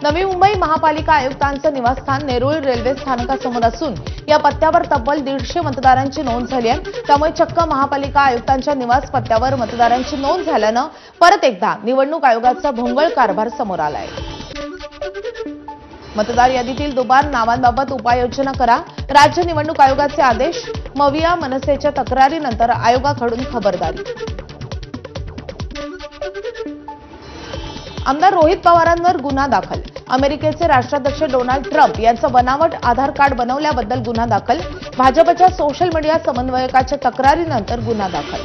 नवी मुंबई महापालिका आयुक्तांचं निवासस्थान नेरुळ रेल्वे स्थानकासमोर असून या पत्त्यावर तब्बल 150 मतदारांची नोंद झाली आहे। त्यामुळे चक्क महापालिका आयुक्तांच्या निवास पत्त्यावर मतदारांची नोंद झाल्यानं परत एकदा निवडणूक आयोगाचा भोंगळ कारभार समोर आलाय। मतदार यादीतील दुबार नावांबाबत उपाययोजना करा, राज्य निवडणूक आयोगाचे आदेश। मविया मनसेच्या तक्रारीनंतर आयोगाकडून खबरदारी। आमदार रोहित पवारांवर गुन्हा दाखल। अमेरिकेचे राष्ट्राध्यक्ष डोनाल्ड ट्रम्प यांचं बनावट आधार कार्ड बनवल्याबद्दल गुन्हा दाखल। भाजपच्या सोशल मीडिया समन्वयकाच्या तक्रारीनंतर गुन्हा दाखल।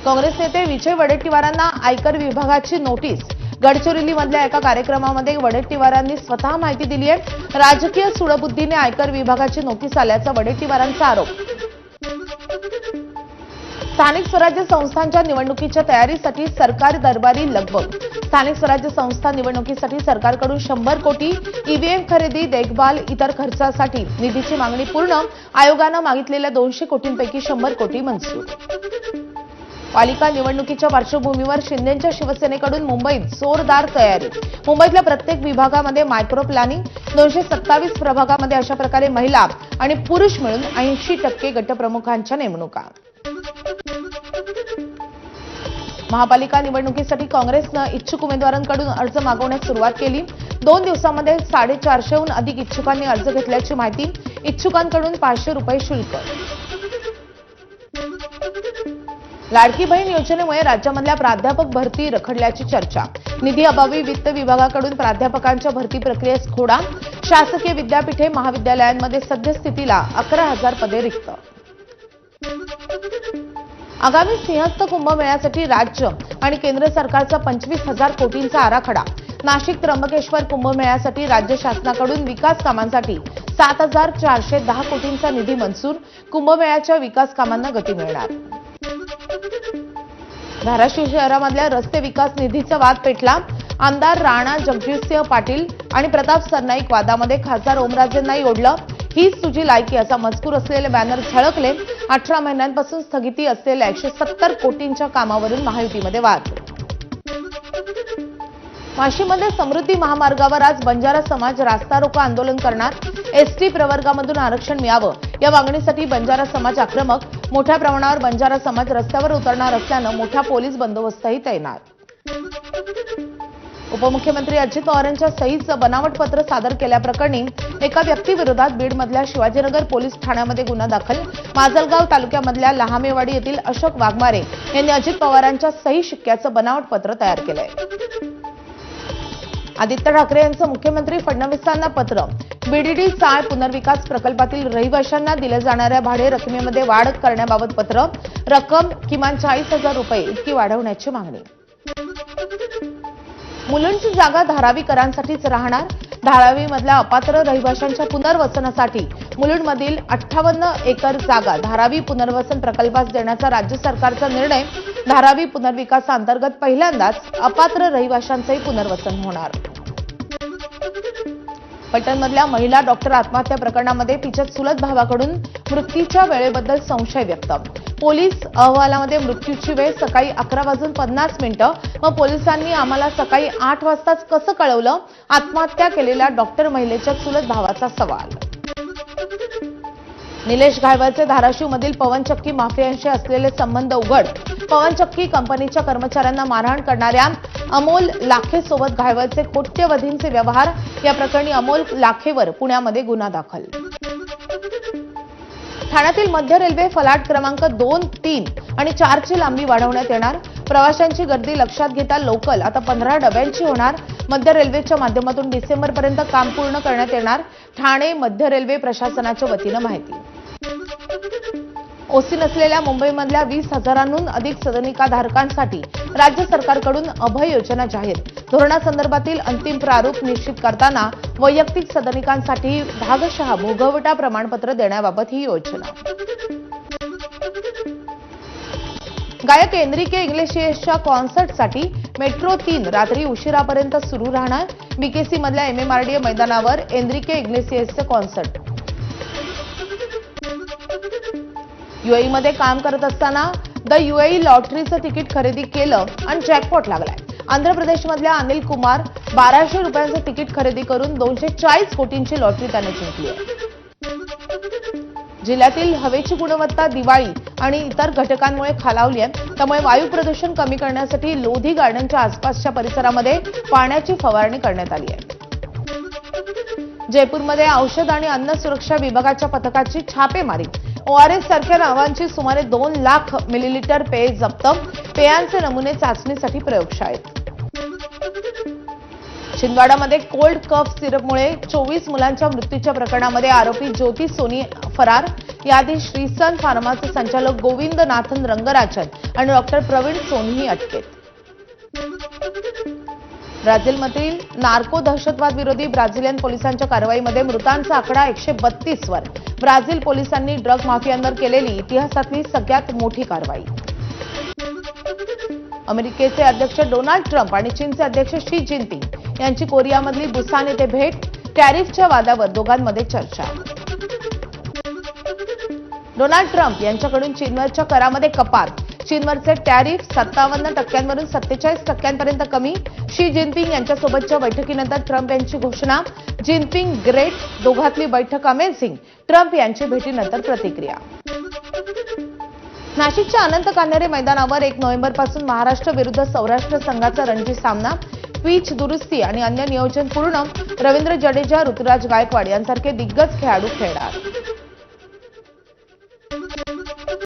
काँग्रेस नेते विजय वडेट्टीवारांना आयकर विभागाची नोटीस। गडचिरोलीमधल्या एका कार्यक्रमामध्ये वडेट्टीवारांनी स्वतः माहिती दिली आहे। राजकीय सूडबुद्धीने आयकर विभागाची नोटीस आल्याचा वडेट्टीवारांचा आरोप। स्थानिक स्वराज्य संस्थांच्या निवडणुकीच्या तयारीसाठी सरकार दरबारी लगबग। स्थानिक स्वराज्य संस्था निवडणुकीसाठी सरकारकडून 100 कोटी, ईव्हीएम खरेदी, देखभाल, इतर खर्चासाठी निधीची मागणी पूर्ण। आयोगानं मागितलेल्या 200 कोटींपैकी 100 कोटी मंजूर। पालिका निवडणुकीच्या पार्श्वभूमीवर शिंदेच्या शिवसेनेकडून मुंबईत जोरदार तयारी। मुंबईतल्या प्रत्येक विभागामध्ये मायक्रो प्लॅनिंग। 227 प्रभागामध्ये अशा प्रकारे महिला आणि पुरुष मिळून 80% गटप्रमुखांच्या नेमणुका। महापालिका निवडणुकीसाठी काँग्रेसनं इच्छुक उमेदवारांकडून अर्ज मागवण्यास सुरुवात केली। 2 दिवसांमध्ये 450हून अधिक इच्छुकांनी अर्ज घेतल्याची माहिती। इच्छुकांकडून 500 रुपये शुल्क। लाडकी बहीण योजनेमुळे राज्यामधल्या प्राध्यापक भरती रखडल्याची चर्चा। निधी अभावी वित्त विभागाकडून प्राध्यापकांच्या भरती प्रक्रियेस खोडा। शासकीय विद्यापीठे महाविद्यालयांमध्ये सद्यस्थितीला 11,000 पदे रिक्त। आगामी सिंहस्थ कुंभमेळ्यासाठी राज्य आणि केंद्र सरकारचा 25,000 कोटींचा आराखडा। नाशिक त्र्यंबकेश्वर कुंभमेळ्यासाठी राज्य शासनाकडून विकास कामांसाठी 7,410 कोटींचा निधी मंजूर। कुंभमेळ्याच्या विकास कामांना गती मिळणार। धाराशिव शहरामधल्या रस्ते विकास निधीचा वाद पेटला। आमदार राणा जगजितसिंह पाटील आणि प्रताप सरनाईक वादामध्ये खासदार ओमराजेंनाही ओढलं। हीच तुझी लायकी असा मजकूर असलेले बॅनर झळकले। 18 महिन्यांपासून स्थगिती असलेल्या 170 कोटींच्या कामावरून महायुतीमध्ये वाद। वाशीमध्ये समृद्धी महामार्गावर आज बंजारा समाज रास्ता रोको आंदोलन करणार। एसटी प्रवर्गामधून आरक्षण मिळावं या मागणीसाठी बंजारा समाज आक्रमक। मोठ्या प्रमाणावर बंजारा समाज रस्त्यावर उतरणार असल्यानं मोठा पोलीस बंदोबस्तही तैनात। उपमुख्यमंत्री अजित पवारांच्या सहीचं बनावट पत्र सादर केल्याप्रकरणी एका व्यक्तीविरोधात बीडमधल्या शिवाजीनगर पोलीस ठाण्यामध्ये गुन्हा दाखल। माजलगाव तालुक्यामधल्या लहामेवाडी येथील अशोक वाघमारे यांनी अजित पवारांच्या सही शिक्क्याचं बनावट पत्र तयार केलंय। आदित्य ठाकरे यांचं मुख्यमंत्री फडणवीसांना पत्र। बीडीडी चाळ पुनर्विकास प्रकल्पातील रहिवाशांना दिल्या जाणाऱ्या भाडे रकमेमध्ये वाढ करण्याबाबत पत्र। रक्कम किमान 40,000 रुपये इतकी वाढवण्याची मागणी। मुलुंडची जागा धारावीकरांसाठीच राहणार। धारावीमधल्या अपात्र रहिवाशांच्या पुनर्वसनासाठी मुलुंडमधील 58 एकर जागा धारावी पुनर्वसन प्रकल्पास देण्याचा राज्य सरकारचा निर्णय। धारावी पुनर्विकासाअंतर्गत पहिल्यांदाच अपात्र रहिवाशांचंही पुनर्वसन होणार। पटणमधल्या महिला डॉक्टर आत्महत्या प्रकरणामध्ये तिच्या चुलत भावाकडून मृत्यूच्या वेळेबद्दल संशय व्यक्त। पोलीस अहवालामध्ये मृत्यूची वेळ सकाळी 11:50 मग पोलिसांनी आम्हाला सकाळी 8 वाजताच कसं कळवलं? आत्महत्या केलेल्या डॉक्टर महिलेच्या चुलत भावाचा सवाल। निलेश घायवळचे धाराशिवमधील पवनचक्की माफियांशी असलेले संबंध उघड। पवनचक्की कंपनीच्या कर्मचाऱ्यांना मारहाण करणाऱ्या अमोल लाखेसोबत घायवळचे कोट्यवधींचे व्यवहार। या प्रकरणी अमोल लाखेवर पुण्यामध्ये गुन्हा दाखल। ठाण्यातील मध्य रेल्वे फलाट क्रमांक 2, 3 आणि 4 ची लांबी वाढवण्यात येणार। प्रवाशांची गर्दी लक्षात घेता लोकल आता 15 डब्यांची होणार। मध्य रेल्वेच्या माध्यमातून डिसेंबरपर्यंत काम पूर्ण करण्यात येणार। ठाणे मध्य रेल्वे प्रशासनाच्या वतीनं माहिती। ओसी नसलेल्या मुंबईमधल्या 20,000हून अधिक सदनिकाधारकांसाठी राज्य सरकारकडून अभय योजना जाहीर। धोरणासंदर्भातील अंतिम प्रारूप निश्चित करताना वैयक्तिक सदनिकांसाठी भागशः भोगवटा प्रमाणपत्र देण्याबाबत ही योजना। गायक एनरिके इग्लेसियासच्या कॉन्सर्टसाठी मेट्रो 3 रात्री उशिरापर्यंत सुरू राहणार। बीकेसी मधल्या एमएमआरडीए मैदानावर एनरिके इग्लेसियासचं कॉन्सर्ट। यूएईमध्ये काम करत असताना द यूएई लॉटरीचं तिकीट खरेदी केलं आणि जॅकपॉट लागलाय। आंध्र प्रदेशमधल्या अनिल कुमार 1200 रुपयांचं तिकीट खरेदी करून 240 कोटींची लॉटरी त्याने जिंकली आहे. जिल्ह्यातील हवेची गुणवत्ता दिवाळी आणि इतर घटकांमुळे खालावली आहे. त्यामुळे वायू प्रदूषण कमी करण्यासाठी लोधी गार्डनच्या आसपासच्या परिसरामध्ये पाण्याची फवारणी करण्यात आली आहे. जयपूरमध्ये औषध आणि अन्न सुरक्षा विभागाच्या पथकाची छापेमारी. ORS सारख्या नावांची सुमारे 2 लाख मिलीलिटर पेय जप्त. पेयांचे नमुने चाचणीसाठी प्रयोगशाळेत. छिंदवाडामध्ये कोल्ड कफ सिरपमुळे 24 मुलांच्या मृत्यूच्या प्रकरणामध्ये आरोपी ज्योती सोनी फरार. याआधी श्रीसन फार्माचे संचालक गोविंद नाथन रंगराजन आणि डॉक्टर प्रवीण सोनीही अटकेत. ब्राझीलमधील नार्को दहशतवाद विरोधी ब्राझिलियन पोलिसांच्या कारवाईमध्ये मृतांचा आकडा 132 वर. ब्राझील पोलिसांनी ड्रग माफियांवर केलेली इतिहासातली सगळ्यात मोठी कारवाई. अमेरिकेचे अध्यक्ष डोनाल्ड ट्रम्प आणि चीनचे अध्यक्ष शी जिनपिंग यांची कोरियामधली बुसान येथे भेट. टॅरिफच्या वादावर दोघांमध्ये चर्चा. डोनाल्ड ट्रम्प यांच्याकडून चीनवरच्या करामध्ये कपात. चीनवरचे टॅरिफ 57% 47% कमी. शी जिनपिंग यांच्यासोबतच्या बैठकीनंतर ट्रम्प यांची घोषणा. जिनपिंग ग्रेट, दोघातली बैठक अमेझिंग. ट्रम्प यांची भेटीनंतर प्रतिक्रिया. नाशिकच्या अनंत कान्हेरे मैदानावर 1 नोव्हेंबरपासून महाराष्ट्र विरुद्ध सौराष्ट्र संघाचा रणजी सामना. पिच दुरुस्ती आणि अन्य नियोजन पूर्ण. रवींद्र जडेजा, ऋतुराज गायकवाड यांसारखे दिग्गज खेळाडू खेळणार.